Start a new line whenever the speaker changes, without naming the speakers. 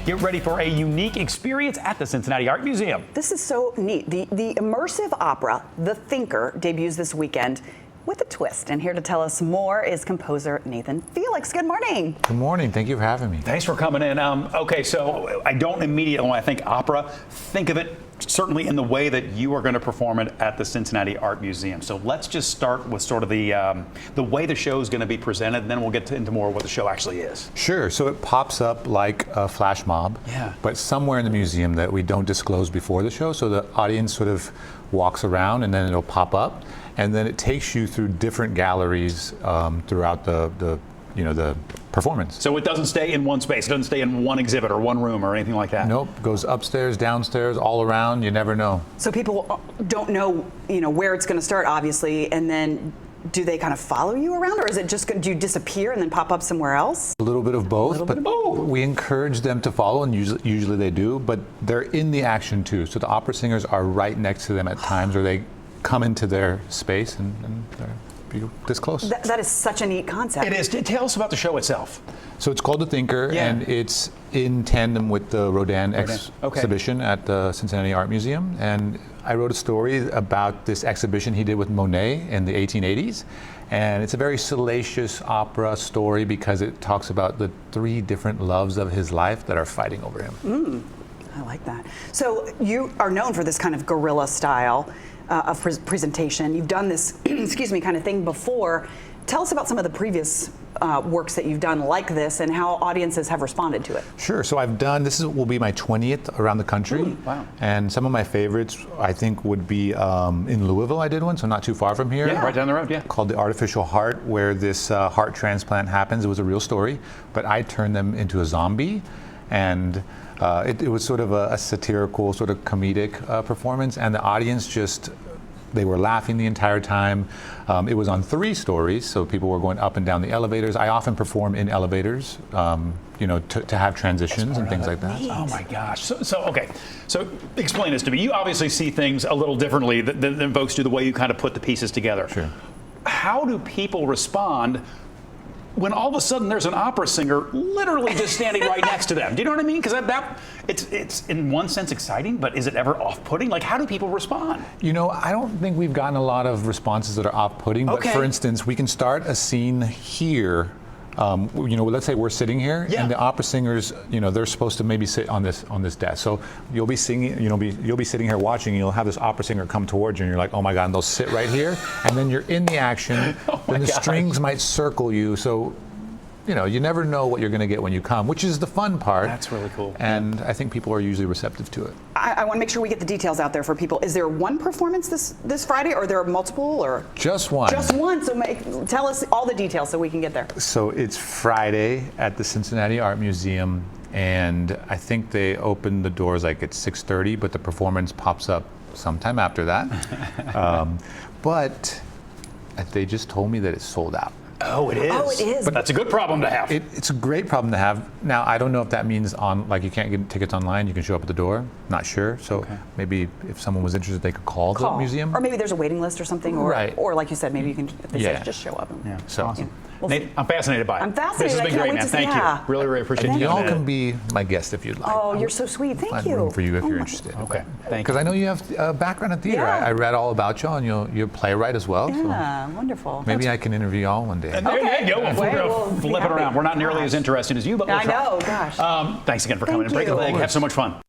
Get ready for a unique experience at the Cincinnati Art Museum.
This is so neat. The immersive opera, The Thinker, debuts this weekend with a twist. And here to tell us more is composer Nathan Felix. Good morning.
Good morning. Thank you for having me.
Thanks for coming in. Okay, so I don't immediately, when I think opera, think of it certainly in the way that you are going to perform it at the Cincinnati Art Museum. So let's just start with sort of the way the show is going to be presented, and then we'll get into more of what the show actually is.
Sure. So it pops up like a flash mob, but somewhere in the museum that we don't disclose before the show. So the audience sort of walks around, and then it'll pop up, and then it takes you through different galleries throughout the performance.
So it doesn't stay in one space. It doesn't stay in one exhibit or one room or anything like that.
Nope. Goes upstairs, downstairs, all around. You never know.
So people don't know, where it's going to start, obviously, and then do they kind of follow you around, or is it just do you disappear and then pop up somewhere else?
A little bit of both, but we encourage them to follow, and usually they do. But they're in the action too. So the opera singers are right next to them at times, or they come into their space and they're this close.
That is such a neat concept.
It is. Tell us about the show itself.
So it's called The Thinker, and it's in tandem with the Rodin exhibition at the Cincinnati Art Museum. And I wrote a story about this exhibition he did with Monet in the 1880s. And it's a very salacious opera story because it talks about the 3 different loves of his life that are fighting over him.
I like that. So you are known for this kind of guerrilla style of presentation. You've done this, excuse me, kind of thing before. Tell us about some of the previous works that you've done like this and how audiences have responded to it.
Sure. So I've done, will be my 20th around the country.
Wow.
And some of my favorites, I think, would be in Louisville. I did one, so not too far from here.
Yeah, right down the road,
Called The Artificial Heart, where this heart transplant happens. It was a real story, but I turned them into a zombie. And it was sort of a satirical, sort of comedic performance, and the audience they were laughing the entire time. It was on 3 stories, so people were going up and down the elevators. I often perform in elevators, to have transitions and things like that.
Oh my gosh. So explain this to me. You obviously see things a little differently than folks do, the way you kind of put the pieces together.
Sure.
How do people respond when all of a sudden there's an opera singer literally just standing right next to them? Do you know what I mean? Because it's in one sense exciting, but is it ever off-putting? Like, how do people respond?
I don't think we've gotten a lot of responses that are off-putting, but for instance, we can start a scene here. Let's say we're sitting here, and the opera singers, they're supposed to maybe sit on this desk. So you'll be singing, you'll be sitting here watching, and you'll have this opera singer come towards you, and you're like, oh my God, and they'll sit right here, and then you're in the action. Then the strings might circle you, so you never know what you're going to get when you come, which is the fun part.
That's really cool.
And I think people are usually receptive to it.
I want to make sure we get the details out there for people. Is there one performance this Friday, or are there multiple, or?
Just one.
Just one. So tell us all the details so we can get there.
So it's Friday at the Cincinnati Art Museum, and I think they open the doors like at 6:30, but the performance pops up sometime after that. But they just told me that it's sold out.
Oh, it is.
Oh, it is.
But that's a good problem to have.
It's a great problem to have. Now, I don't know if that means you can't get tickets online. You can show up at the door. Not sure. So maybe if someone was interested, they could call the museum.
Or maybe there's a waiting list or something. Or like you said, maybe you can. If they say just show up.
So
awesome. Nate, I'm fascinated by it.
I'm fascinated.
This has been great, man. Thank you. Really, really appreciate you.
You all can be my guest if you'd like.
Oh, you're so sweet. Thank you.
Room for you if you're interested.
Okay. Thank you.
Because I know you have a background in theater. I read all about you, and you're a playwright as well.
Yeah, so wonderful.
Maybe I can interview y'all one day.
There you go. We'll flip it around. We're not nearly as interesting as you, but we'll try.
I know. Gosh.
Thanks again for coming and breaking the leg. Have so much fun.